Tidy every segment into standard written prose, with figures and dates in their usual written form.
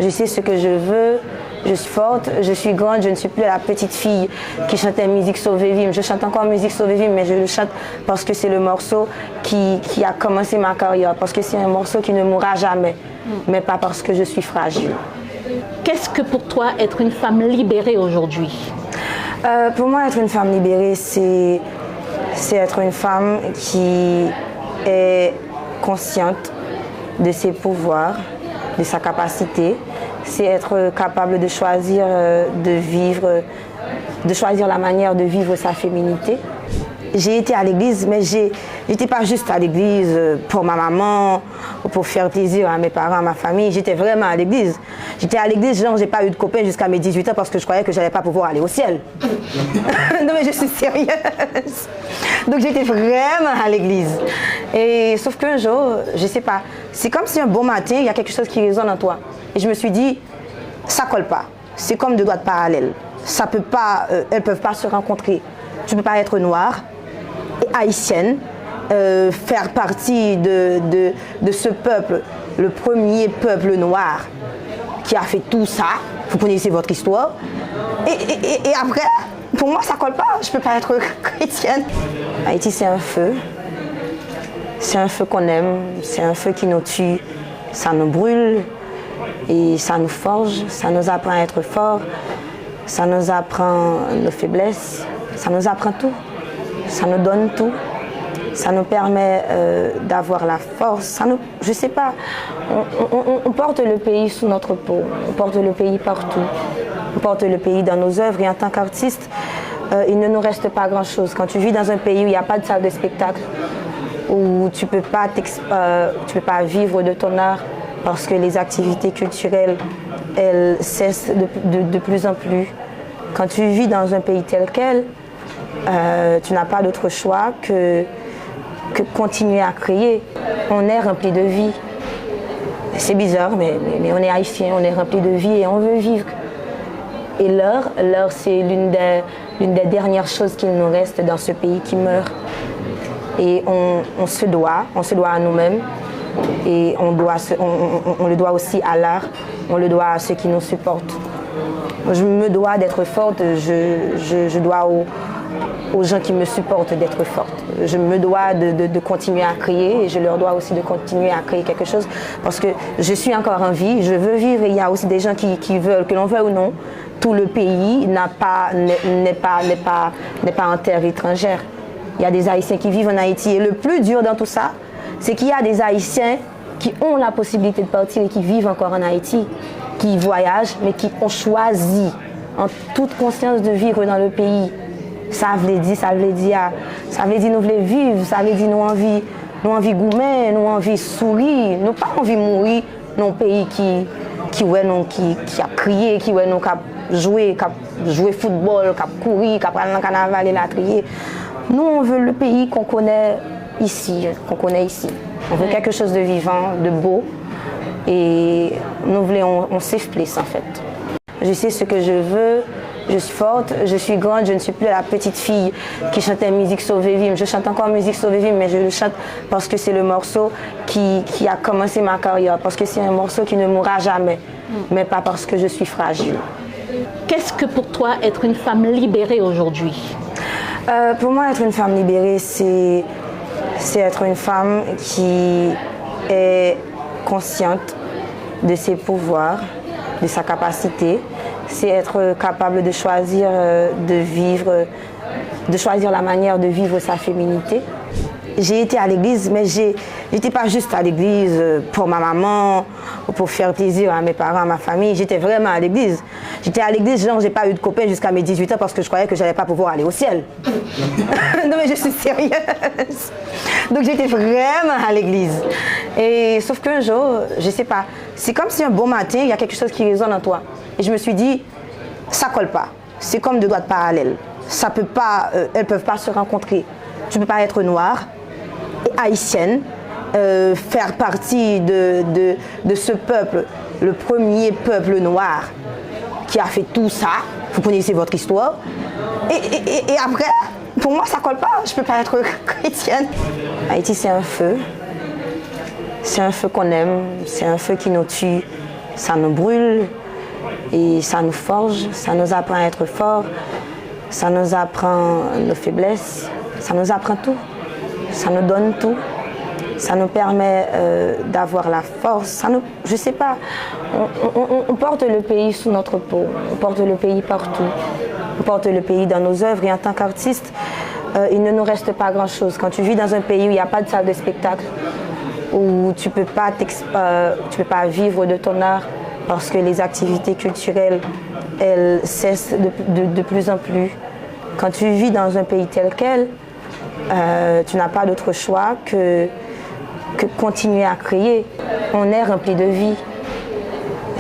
Je sais ce que je veux, je suis forte, je suis grande, je ne suis plus la petite fille qui chantait Musique Sauver Vime. Je chante encore Musique Sauver Vime, mais je le chante parce que c'est le morceau qui a commencé ma carrière, parce que c'est un morceau qui ne mourra jamais, mais pas parce que je suis fragile. Qu'est-ce que pour toi être une femme libérée aujourd'hui? Pour moi, être une femme libérée, c'est être une femme qui est consciente de ses pouvoirs, de sa capacité. C'est être capable de choisir de choisir la manière de vivre sa féminité. J'ai été à l'église, mais j'étais pas juste à l'église pour ma maman ou pour faire plaisir à mes parents, à ma famille. J'étais vraiment à l'église. J'étais à l'église, genre j'ai pas eu de copain jusqu'à mes 18 ans parce que je croyais que j'allais pas pouvoir aller au ciel. Non mais je suis sérieuse. Donc j'étais vraiment à l'église. Et sauf qu'un jour, je sais pas, c'est comme si un bon matin, il y a quelque chose qui résonne en toi. Et je me suis dit, ça colle pas. C'est comme deux doigts de parallèle. Ça peut pas, elles peuvent pas se rencontrer. Tu peux pas être noire et haïtienne, faire partie de ce peuple, le premier peuple noir qui a fait tout ça. Vous connaissez votre histoire. Et après, pour moi, ça colle pas. Je peux pas être chrétienne. Haïti, c'est un feu. C'est un feu qu'on aime. C'est un feu qui nous tue. Ça nous brûle et ça nous forge. Ça nous apprend à être forts. Ça nous apprend nos faiblesses. Ça nous apprend tout. Ça nous donne tout. Ça nous permet d'avoir la force. Je sais pas, on porte le pays sous notre peau. On porte le pays partout. On porte le pays dans nos œuvres. Et en tant qu'artiste, il ne nous reste pas grand-chose. Quand tu vis dans un pays où il n'y a pas de salle de spectacle, où tu peux pas vivre de ton art parce que les activités culturelles, elles cessent de plus en plus. Quand tu vis dans un pays tel quel, tu n'as pas d'autre choix que continuer à créer. On est rempli de vie. C'est bizarre, mais on est haïtien, on est rempli de vie et on veut vivre. Et l'heure, c'est l'une des dernières choses qu'il nous reste dans ce pays qui meurt. Et on se doit à nous-mêmes. Et on le doit aussi à l'art, on le doit à ceux qui nous supportent. Je me dois d'être forte, je dois aux gens qui me supportent d'être forte. Je me dois de continuer à créer et je leur dois aussi de continuer à créer quelque chose parce que je suis encore en vie, je veux vivre et il y a aussi des gens qui veulent, que l'on veuille ou non, tout le pays n'est pas en terre étrangère. Il y a des Haïtiens qui vivent en Haïti et le plus dur dans tout ça, c'est qu'il y a des Haïtiens qui ont la possibilité de partir et qui vivent encore en Haïti, qui voyagent mais qui ont choisi en toute conscience de vivre dans le pays. Ça veut dire nous voulons vivre, ça veut dire nous envie goumer, nous envie sourire, nous pas envie mourir dans un pays qui a crié, qui a joué football, qui a couru, qui a pris le carnaval et la trier. Nous on veut le pays qu'on connaît ici. On veut quelque chose de vivant, de beau et nous voulons un safe place en fait. Je sais ce que je veux. Je suis forte, je suis grande, je ne suis plus la petite fille qui chantait Musique Sauver Vime. Je chante encore Musique Sauver Vime, mais je le chante parce que c'est le morceau qui a commencé ma carrière, parce que c'est un morceau qui ne mourra jamais, mais pas parce que je suis fragile. Qu'est-ce que pour toi être une femme libérée aujourd'hui? Pour moi, être une femme libérée, c'est être une femme qui est consciente de ses pouvoirs, de sa capacité. C'est être capable de choisir de choisir la manière de vivre sa féminité. J'ai été à l'église, mais j'étais pas juste à l'église pour ma maman ou pour faire plaisir à mes parents, à ma famille. J'étais vraiment à l'église. J'étais à l'église, genre j'ai pas eu de copain jusqu'à mes 18 ans parce que je croyais que j'allais pas pouvoir aller au ciel. Non mais je suis sérieuse. Donc j'étais vraiment à l'église. Et sauf qu'un jour, je sais pas, c'est comme si un bon matin, il y a quelque chose qui résonne en toi. Et je me suis dit, ça colle pas. C'est comme deux doigts de parallèle. Ça peut pas, elles peuvent pas se rencontrer. Tu peux pas être noire et haïtienne, faire partie de ce peuple, le premier peuple noir qui a fait tout ça. Vous connaissez votre histoire. Et après, pour moi, ça colle pas. Je peux pas être chrétienne. Haïti, c'est un feu. C'est un feu qu'on aime. C'est un feu qui nous tue. ça nous brûle et ça nous forge, ça nous apprend à être forts, ça nous apprend nos faiblesses, ça nous apprend tout, ça nous donne tout, ça nous permet d'avoir la force, je sais pas, on porte le pays sous notre peau, on porte le pays partout, on porte le pays dans nos œuvres et en tant qu'artiste, il ne nous reste pas grand-chose. Quand tu vis dans un pays où il n'y a pas de salle de spectacle, où tu ne peux pas vivre de ton art parce que les activités culturelles, elles cessent de plus en plus. Quand tu vis dans un pays tel quel, tu n'as pas d'autre choix que continuer à créer. On est rempli de vie.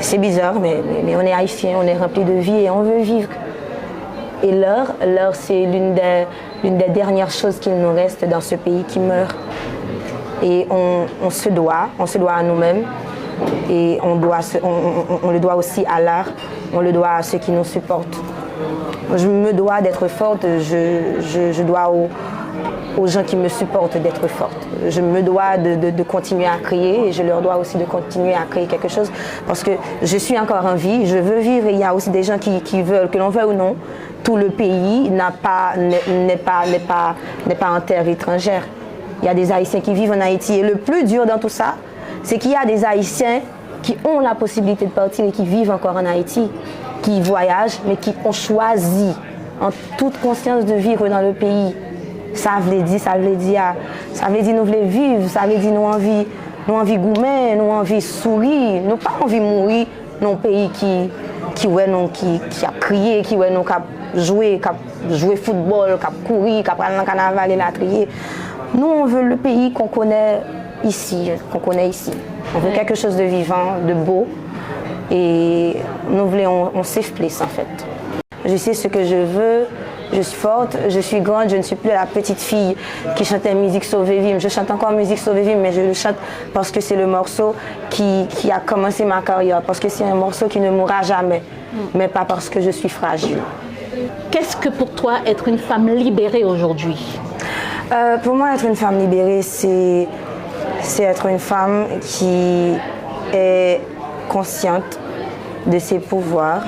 C'est bizarre, mais on est haïtien, on est rempli de vie et on veut vivre. Et l'art, c'est l'une des dernières choses qu'il nous reste dans ce pays qui meurt. Et on se doit à nous-mêmes et on le doit aussi à l'art, on le doit à ceux qui nous supportent. Je me dois d'être forte, je dois aux gens qui me supportent d'être forte. Je me dois de continuer à créer et je leur dois aussi de continuer à créer quelque chose parce que je suis encore en vie, je veux vivre et il y a aussi des gens qui veulent, que l'on veuille ou non, tout le pays n'est pas en terre étrangère. Il y a des Haïtiens qui vivent en Haïti et le plus dur dans tout ça, c'est qu'il y a des Haïtiens qui ont la possibilité de partir et qui vivent encore en Haïti, qui voyagent mais qui ont choisi en toute conscience de vivre dans le pays. Ça veut dire nous voulons vivre, ça veut dire nous envie goumer, nous envie sourire, nous pas envie mourir dans un pays qui a crié, qui a joué football, qui a couru, qui a pris le carnaval et la trier. Nous, on veut le pays qu'on connaît ici. On veut quelque chose de vivant, de beau. Et nous voulons un safe place, en fait. Je sais ce que je veux, je suis forte, je suis grande, je ne suis plus la petite fille qui chantait musique Sauver Vime. Je chante encore musique Sauver Vime, mais je le chante parce que c'est le morceau qui a commencé ma carrière, parce que c'est un morceau qui ne mourra jamais, mais pas parce que je suis fragile. Qu'est-ce que pour toi être une femme libérée aujourd'hui? Pour moi, être une femme libérée, c'est être une femme qui est consciente de ses pouvoirs,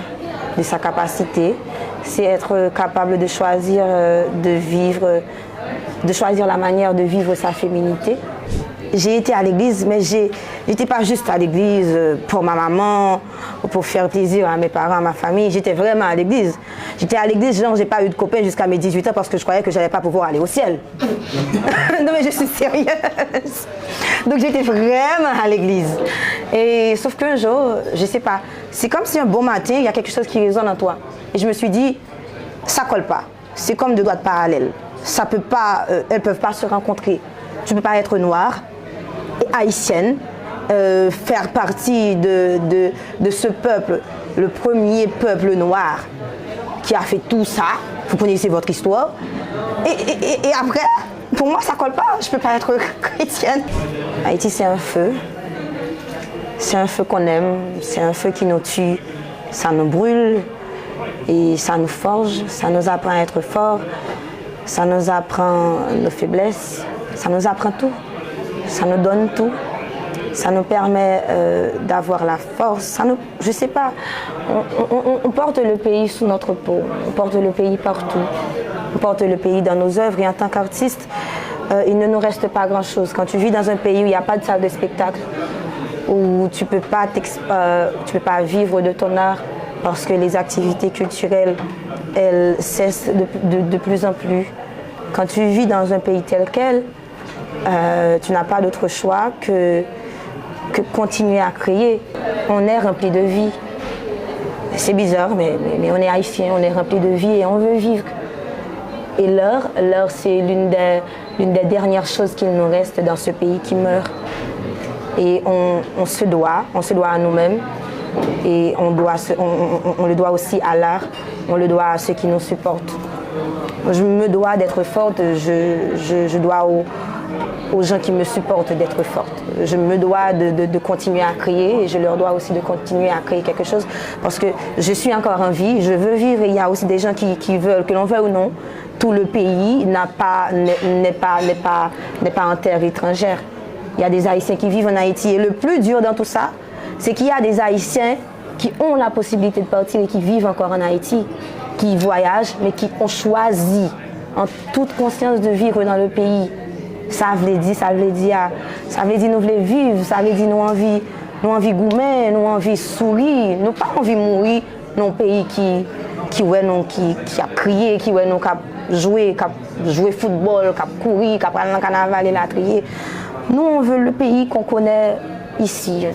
de sa capacité. C'est être capable de choisir de choisir la manière de vivre sa féminité. J'ai été à l'église, mais j'étais pas juste à l'église pour ma maman ou pour faire plaisir à mes parents, à ma famille. J'étais vraiment à l'église. J'étais à l'église, genre j'ai pas eu de copain jusqu'à mes 18 ans parce que je croyais que j'allais pas pouvoir aller au ciel. Non mais je suis sérieuse. Donc j'étais vraiment à l'église. Et sauf qu'un jour, je sais pas, c'est comme si un bon matin, il y a quelque chose qui résonne en toi. Et je me suis dit, ça colle pas. C'est comme deux doigts parallèles. Ça peut pas, elles peuvent pas se rencontrer. Tu peux pas être noire et haïtienne, faire partie de ce peuple, le premier peuple noir qui a fait tout ça. Vous connaissez votre histoire. Et après, pour moi, ça colle pas. Je peux pas être chrétienne. Haïti, c'est un feu. C'est un feu qu'on aime. C'est un feu qui nous tue. Ça nous brûle et ça nous forge. Ça nous apprend à être forts. Ça nous apprend nos faiblesses. Ça nous apprend tout. Ça nous donne tout. Ça nous permet d'avoir la force. Je sais pas, on porte le pays sous notre peau. On porte le pays partout. On porte le pays dans nos œuvres et en tant qu'artiste, il ne nous reste pas grand-chose. Quand tu vis dans un pays où il n'y a pas de salle de spectacle, où tu ne peux pas vivre de ton art parce que les activités culturelles, elles cessent de plus en plus. Quand tu vis dans un pays tel quel, tu n'as pas d'autre choix que continuer à créer. On est rempli de vie. C'est bizarre, mais on est haïtien, on est rempli de vie et on veut vivre. Et l'art, c'est l'une des dernières choses qu'il nous reste dans ce pays qui meurt. Et on se doit à nous-mêmes et on le doit aussi à l'art, on le doit à ceux qui nous supportent. Je me dois d'être forte, je dois aux gens qui me supportent d'être forte. Je me dois de continuer à créer et je leur dois aussi de continuer à créer quelque chose parce que je suis encore en vie, je veux vivre et il y a aussi des gens qui veulent, que l'on veuille ou non, tout le pays n'est pas en terre étrangère. Il y a des Haïtiens qui vivent en Haïti et le plus dur dans tout ça, c'est qu'il y a des Haïtiens qui ont la possibilité de partir et qui vivent encore en Haïti, qui voyagent, mais qui ont choisi en toute conscience de vivre dans le pays. Ça veut dire nous voulons vivre, ça veut dire nous envie goumer, nous envie sourire, nous pas envie mourir dans un pays qui a crié, qui a joué football, qui a couru, qui a pris dans le carnaval et la trier. Nous on veut le pays qu'on connaît ici.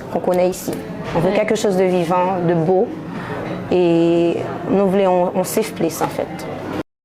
On veut quelque chose de vivant, de beau et nous voulons un safe place en fait.